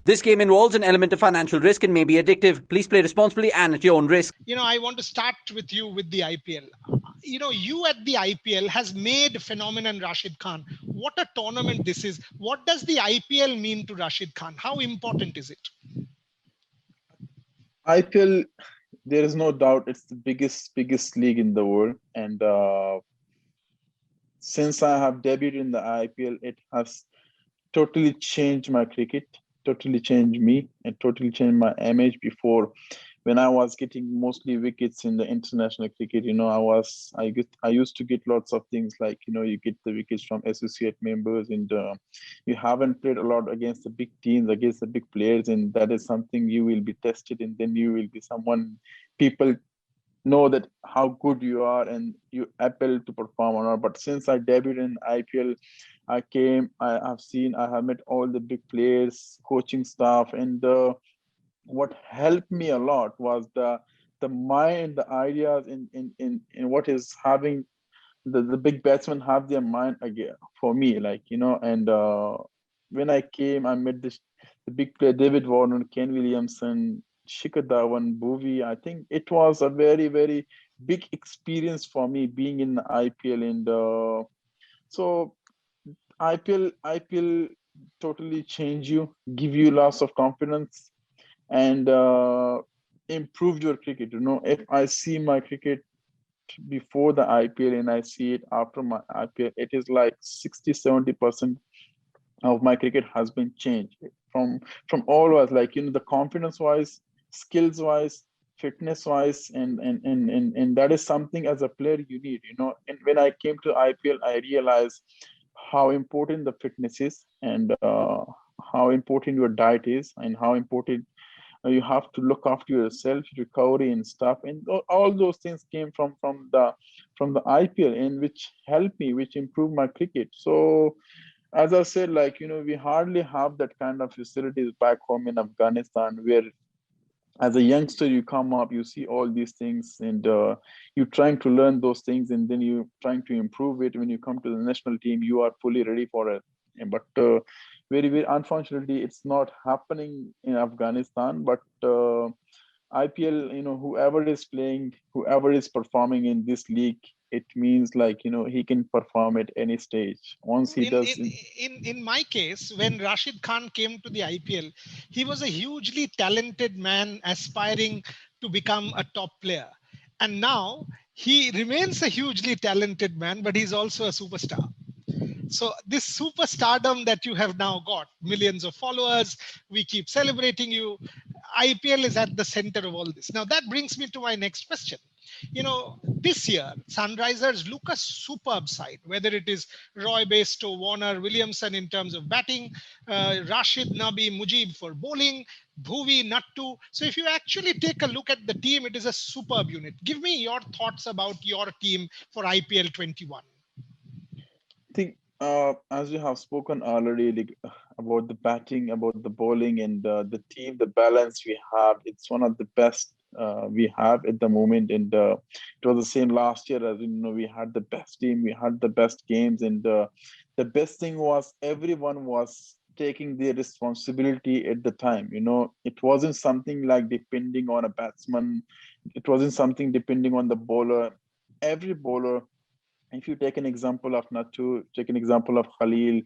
This game involves an element of financial risk and may be addictive. Please play responsibly and at your own risk. I want to start with you with the IPL. You at the IPL has made phenomenon Rashid Khan. What a tournament this is. What does the IPL mean to Rashid Khan? How important is it? IPL, there is no doubt it's the biggest league in the world. And since I have debuted in the IPL, it has totally changed my cricket, totally changed me, and totally changed my image. Before, when I was getting mostly wickets in the international cricket, I used to get lots of things like, you get the wickets from associate members, and you haven't played a lot against the big teams, against the big players, and that is something you will be tested, and then you will be someone people know that how good you are and you able to perform or not. But since I debuted in IPL, I have met all the big players, coaching staff, and what helped me a lot was the mind, the ideas in what is having the big batsmen have their mind again for me, and when I came, I met the big player David Warner, Ken Williamson, Shikhar Dhawan, Bhuvi. I think it was a very, very big experience for me being in the IPL, and so IPL totally change you, give you lots of confidence, and improve your cricket. If I see my cricket before the IPL and I see it after my IPL, it is like 60-70% of my cricket has been changed from all was the confidence wise, skills wise, fitness wise, and that is something as a player you need. And when I came to IPL, I realized how important the fitness is, and how important your diet is, and how important you have to look after yourself, recovery and stuff, and all those things came from the IPL, and which helped me, which improved my cricket. So as I said, we hardly have that kind of facilities back home in Afghanistan, where as a youngster you come up, you see all these things, and you're trying to learn those things, and then you're trying to improve it. When you come to the national team, you are fully ready for it. But very, very unfortunately, it's not happening in Afghanistan. But IPL, whoever is playing, whoever is performing in this league, it means he can perform at any stage. Once he does. In my case, when Rashid Khan came to the IPL, he was a hugely talented man aspiring to become a top player. And now he remains a hugely talented man, but he's also a superstar. So this superstardom that you have now got, millions of followers, we keep celebrating you. IPL is at the center of all this. Now that brings me to my next question. This year, Sunrisers look a superb side, whether it is Roy Bairstow, Warner, Williamson in terms of batting, Rashid, Nabi, Mujib for bowling, Bhuvi, Nattu. So if you actually take a look at the team, it is a superb unit. Give me your thoughts about your team for IPL 21. I think as we have spoken already, about the batting, about the bowling, and the team, the balance we have, it's one of the best we have at the moment. And it was the same last year, as we had the best team, we had the best games, and the best thing was everyone was taking their responsibility at the time. It wasn't something like depending on a batsman, it wasn't something depending on the bowler. Every bowler, if you take an example of Nattu, take an example of Khalil,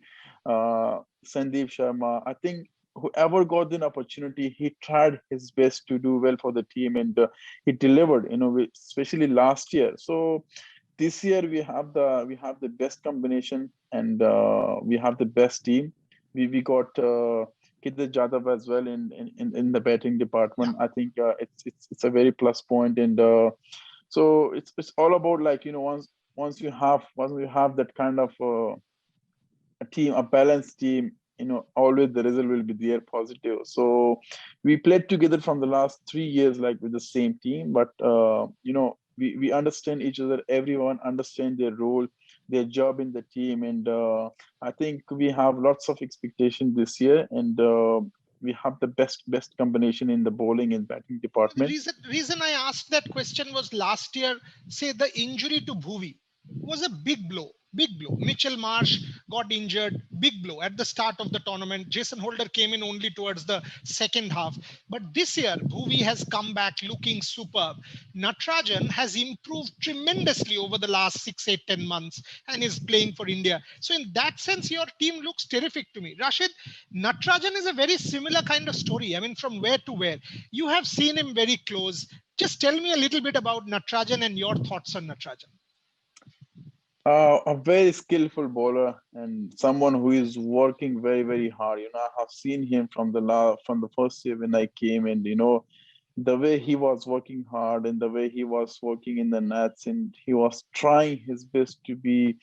Sandeep Sharma, I think whoever got an opportunity, he tried his best to do well for the team, and he delivered. Especially last year. So this year we have the best combination, and we have the best team. We got Kidder Jadhav as well in the batting department. I think it's a very plus point, and so it's all about once you have that kind of a team, a balanced team, always the result will be there positive. So we played together from the last 3 years, with the same team, but we understand each other. Everyone understand their role, their job in the team, and I think we have lots of expectation this year, and we have the best combination in the bowling and batting department. The reason I asked that question was last year, say the injury to Bhuvi was a big blow. Big blow. Mitchell Marsh got injured. Big blow at the start of the tournament. Jason Holder came in only towards the second half. But this year, Bhuvi has come back looking superb. Natarajan has improved tremendously over the last 6, 8, 10 months and is playing for India. So in that sense, your team looks terrific to me. Rashid, Natarajan is a very similar kind of story. I mean, from where to where. You have seen him very close. Just tell me a little bit about Natarajan and your thoughts on Natarajan. A very skillful bowler and someone who is working very, very hard. I have seen him from the first year when I came, and the way he was working hard and the way he was working in the nets, and he was trying his best to be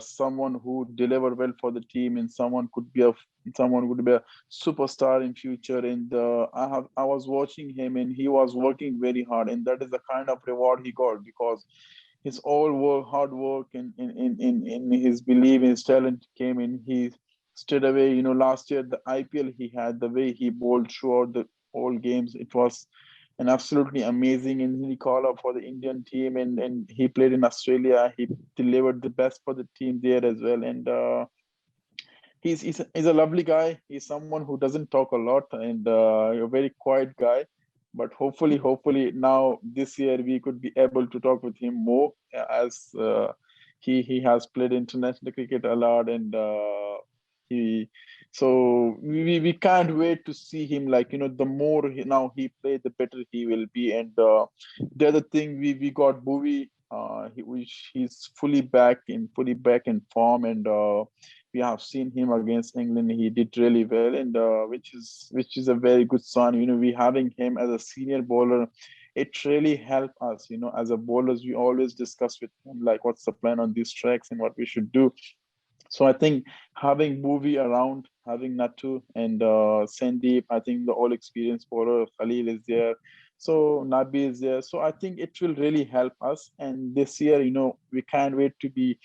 someone who deliver well for the team, and someone could be a superstar in future. And I was watching him, and he was working very hard, and that is the kind of reward he got, because his all work, hard work, and in his belief in his talent came in. He straight away, last year the IPL he had, the way he bowled throughout the all games, it was an absolutely amazing. And he called up for the Indian team, and he played in Australia. He delivered the best for the team there as well. And he's a lovely guy. He's someone who doesn't talk a lot, and a very quiet guy. But hopefully now this year we could be able to talk with him more, as he has played international cricket a lot, and he so we can't wait to see him. Like, the more now he play, the better he will be. And the other thing, we got Bhuvi, which he's fully back in form, and we have seen him against England. He did really well, and which is a very good sign. We having him as a senior bowler, it really helped us. As a bowlers, we always discuss with him like what's the plan on these tracks and what we should do. So I think having Bhuvi around, having Natu and Sandeep, I think the all experienced bowler Khalil is there. So Nabi is there. So I think it will really help us. And this year, we can't wait to be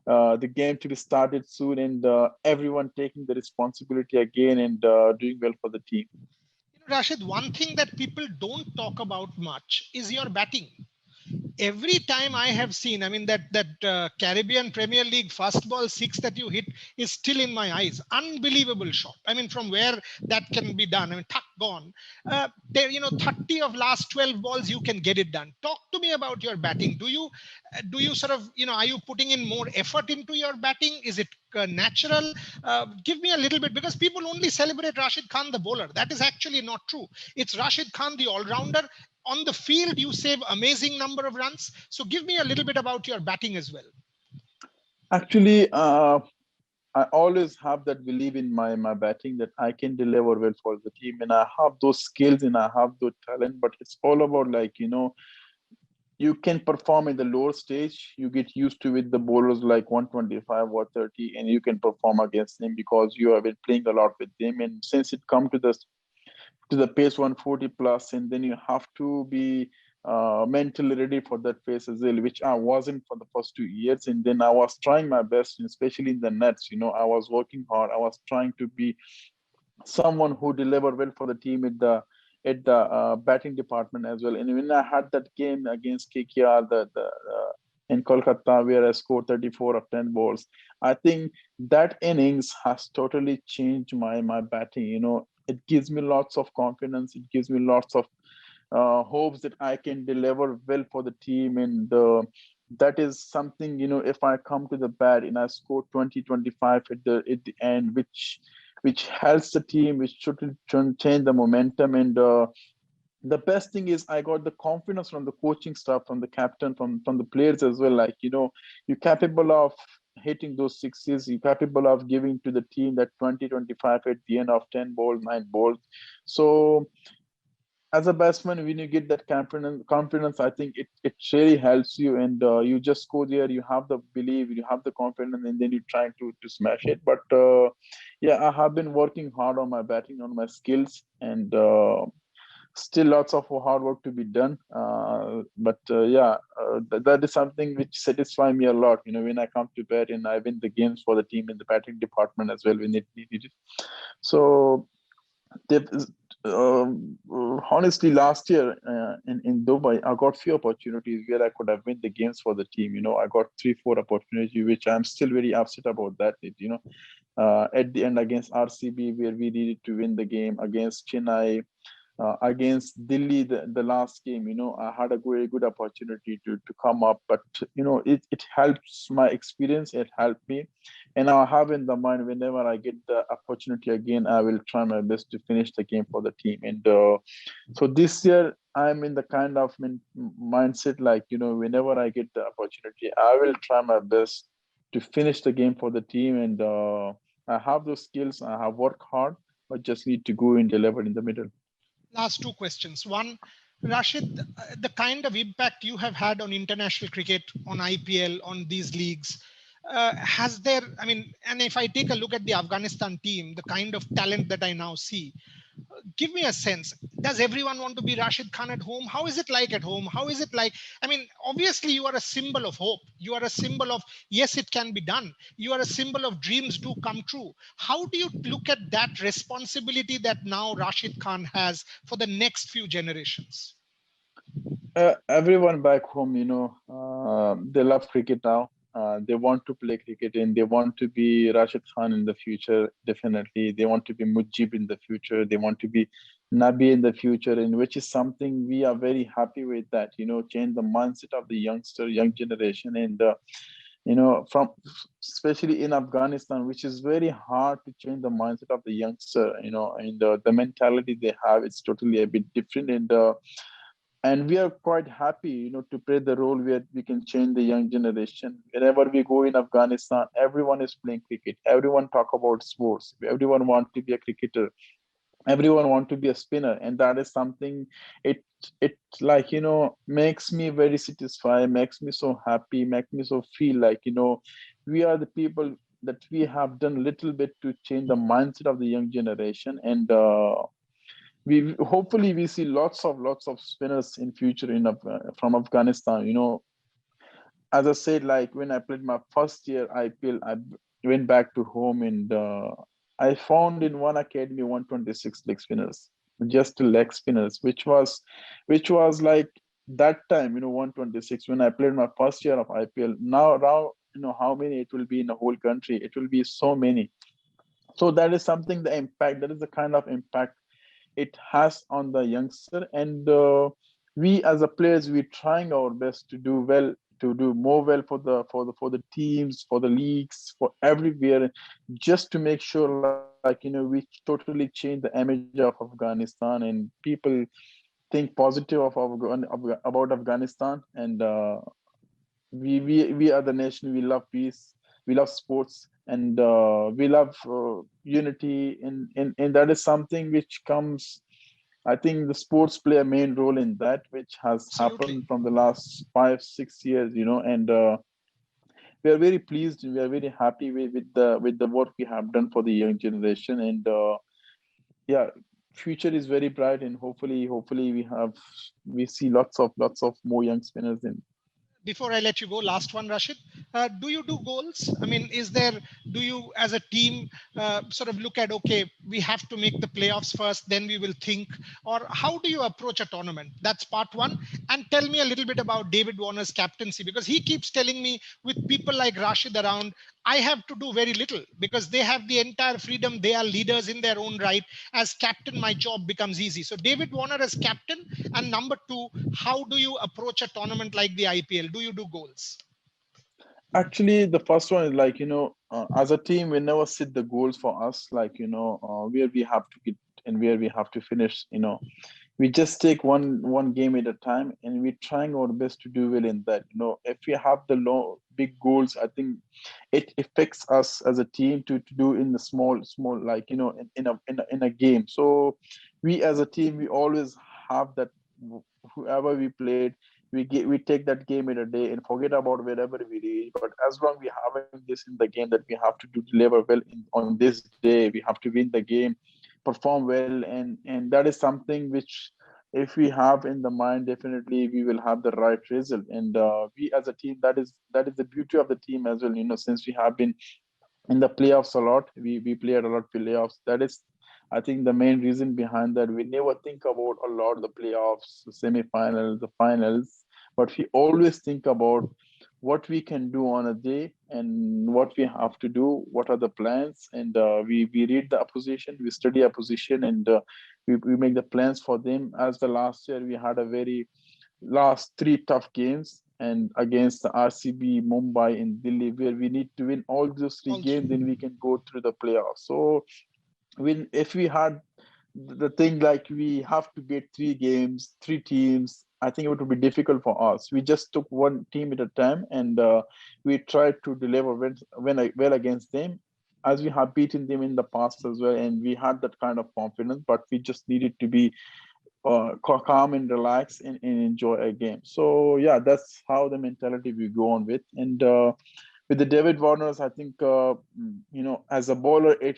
the game to be started soon, and everyone taking the responsibility again, and doing well for the team. Rashid, one thing that people don't talk about much is your batting. Every time I have seen, I mean, that Caribbean Premier League first ball six that you hit is still in my eyes. Unbelievable shot. I mean, from where that can be done. I mean, tuck gone. There, 30 of last 12 balls you can get it done. Talk to me about your batting. Do you sort of, are you putting in more effort into your batting? Is it natural? Give me a little bit, because people only celebrate Rashid Khan the bowler. That is actually not true. It's Rashid Khan the all-rounder. On the field, you save amazing number of runs. So give me a little bit about your batting as well. Actually, I always have that belief in my batting, that I can deliver well for the team, and I have those skills and I have those talent. But it's all about, like, you can perform in the lower stage. You get used to with the bowlers like 125 or 30, and you can perform against them because you have been playing a lot with them. And since it come to the pace 140 plus, and then you have to be mentally ready for that pace as well, which I wasn't for the first 2 years. And then I was trying my best, especially in the nets. I was working hard. I was trying to be someone who delivered well for the team at the batting department as well. And when I had that game against KKR, in Kolkata, where I scored 34 of 10 balls, I think that innings has totally changed my batting. It gives me lots of confidence. It gives me lots of hopes that I can deliver well for the team. And that is something, if I come to the bat and I score 20, 25 at the end, which helps the team, which should change the momentum. And the best thing is I got the confidence from the coaching staff, from the captain, from the players as well. Like, you're capable of hitting those sixes. You're capable of giving to the team that 20, 25 at the end of 10 balls, 9 balls. So as a batsman, when you get that confidence, I think it really helps you. And you just go there, you have the belief, you have the confidence, and then you try to smash it. But yeah, I have been working hard on my batting, on my skills, and still lots of hard work to be done. But that is something which satisfies me a lot. When I come to bat and I win the games for the team in the batting department as well when it needed. So Honestly, last year in Dubai, I got few opportunities where I could have win the games for the team. I got 3, 4 opportunities, which I'm still very upset about that. At the end against RCB, where we needed to win the game, against Chennai, against Delhi, the last game, I had a very good opportunity to come up, but it helps my experience. It helped me, and I have in the mind whenever I get the opportunity again, I will try my best to finish the game for the team. And so this year, I'm in the kind of mindset like whenever I get the opportunity, I will try my best to finish the game for the team. And I have those skills. I have worked hard, but just need to go and deliver in the middle. Last two questions. One, Rashid, the kind of impact you have had on international cricket, on IPL, on these leagues, has there, I mean, and if I take a look at the Afghanistan team, the kind of talent that I now see, give me a sense. Does everyone want to be Rashid Khan at home? How is it like at home? How is it like? I mean, obviously, you are a symbol of hope. You are a symbol of, yes, it can be done. You are a symbol of dreams do come true. How do you look at that responsibility that now Rashid Khan has for the next few generations? Everyone back home, they love cricket now. They want to play cricket and they want to be Rashid Khan in the future. Definitely, they want to be Mujib in the future. They want to be Nabi in the future, and which is something we are very happy with. That change the mindset of the young generation, and from especially in Afghanistan, which is very hard to change the mindset of the youngster. And the mentality they have, it's totally a bit different. And we are quite happy, to play the role where we can change the young generation. Whenever we go in Afghanistan, everyone is playing cricket. Everyone talk about sports. Everyone want to be a cricketer. Everyone want to be a spinner, and that is something. It like makes me very satisfied. Makes me so happy. Makes me so feel like we are the people that we have done a little bit to change the mindset of the young generation. And we hopefully we see lots of spinners in future from Afghanistan. As I said, like when I played my first year IPL, I went back to home, and I found in one academy 126 leg spinners, just leg spinners, which was like that time, 126 when I played my first year of IPL. Now, how many it will be in the whole country? It will be so many. So that is something, the impact, that is the kind of impact it has on the youngster. And we as a players, we're trying our best to do well, to do more well for the teams, for the leagues, for everywhere, just to make sure, like we totally change the image of Afghanistan, and people think positive about Afghanistan. And we are the nation. We love peace. We love sports, and we love unity. And that is something which comes. I think the sports play a main role in that, which has Absolutely. happened from the last 5, 6 years. And we are very pleased. We are very happy with the work we have done for the young generation. And yeah, future is very bright, and hopefully we see lots of more young spinners in. Before I let you go, last one, Rashid. Do you do goals? I mean, do you as a team sort of look at, okay, we have to make the playoffs first, then we will think, or how do you approach a tournament? That's part one. And tell me a little bit about David Warner's captaincy, because he keeps telling me with people like Rashid around, I have to do very little because they have the entire freedom. They are leaders in their own right. As captain, my job becomes easy. So David Warner as captain. And number two, how do you approach a tournament like the IPL? Do you do goals? Actually, the first one is like, as a team, we never set the goals for us, like, where we have to get and where we have to finish. We just take one game at a time, and we're trying our best to do well in that. If we have the big goals, I think it affects us as a team to do in the small, like, in a game. So we as a team, we always have that, whoever we played, we take that game in a day and forget about wherever we reach. But as long we having this in the game, that we have to deliver well on this day, we have to win the game, perform well. And that is something which, if we have in the mind, definitely we will have the right result. And we as a team, that is the beauty of the team as well. Since we have been in the playoffs a lot, we played a lot of playoffs. That is I think the main reason behind that, we never think about a lot of the playoffs, the semifinals, the finals, but we always think about what we can do on a day and what we have to do, what are the plans, and we read the opposition, we study opposition, and we make the plans for them. As the last year, we had a very last three tough games, and against the RCB, Mumbai, and Delhi, where we need to win all those three All games, three. then we can go through the playoffs. So when if we had the thing like we have to get three games, three teams, I think it would be difficult for us. We just took one team at a time, and we tried to deliver well against them, as we have beaten them in the past as well, and we had that kind of confidence. But we just needed to be calm and relax, and enjoy a game. So yeah, that's how the mentality we go on with. And with the David Warners, I think as a bowler, it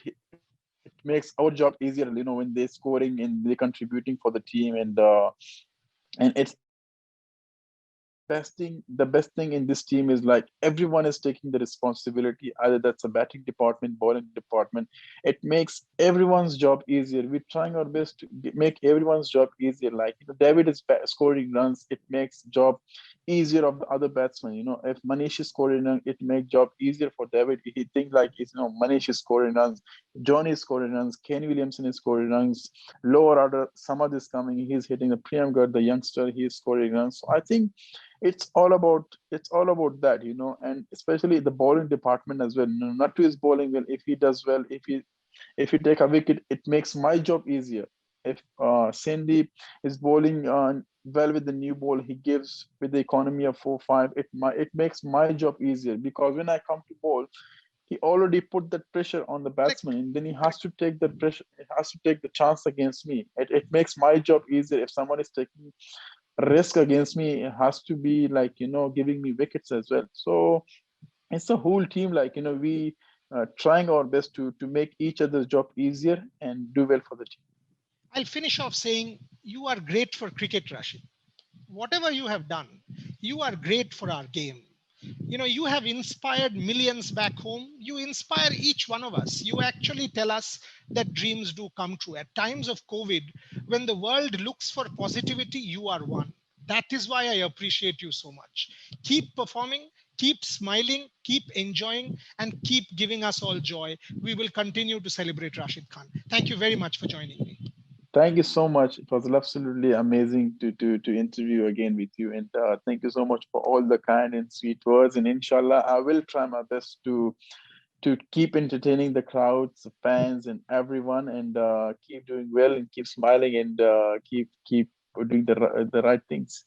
makes our job easier. When they're scoring and they're contributing for the team, and it's the best thing in this team is like everyone is taking the responsibility, either that's a batting department, bowling department. It makes everyone's job easier. We're trying our best to make everyone's job easier. Like, David is scoring runs, it makes job easier of the other batsmen. If Manish is scoring runs, it makes job easier for David. He thinks like, Manish is scoring runs, John is scoring runs, Kenny Williamson is scoring runs, lower order Samad is coming, he's hitting the Priyam Garg, the youngster, he's scoring runs. So I think it's all about that. And especially the bowling department as well. Nattu is bowling well. If he does well, if he take a wicket, it makes my job easier. If Sandeep is bowling well with the new ball, he gives with the economy of 4-5. It makes my job easier, because when I come to bowl, he already put that pressure on the batsman, Correct. and then he has to take that pressure. He has to take the chance against me. It makes my job easier. If someone is taking risk against me, it has to be like, giving me wickets as well. So it's a whole team, like, we trying our best to make each other's job easier and do well for the team. I'll finish off saying you are great for cricket, Rashid. Whatever you have done, you are great for our game. You have inspired millions back home. You inspire each one of us. You actually tell us that dreams do come true. At times of COVID, when the world looks for positivity, you are one. That is why I appreciate you so much. Keep performing, keep smiling, keep enjoying, and keep giving us all joy. We will continue to celebrate Rashid Khan. Thank you very much for joining me. Thank you so much. It was absolutely amazing to interview again with you, and thank you so much for all the kind and sweet words. And inshallah, I will try my best to keep entertaining the crowds, the fans, and everyone, and keep doing well, and keep smiling, and keep doing the right things.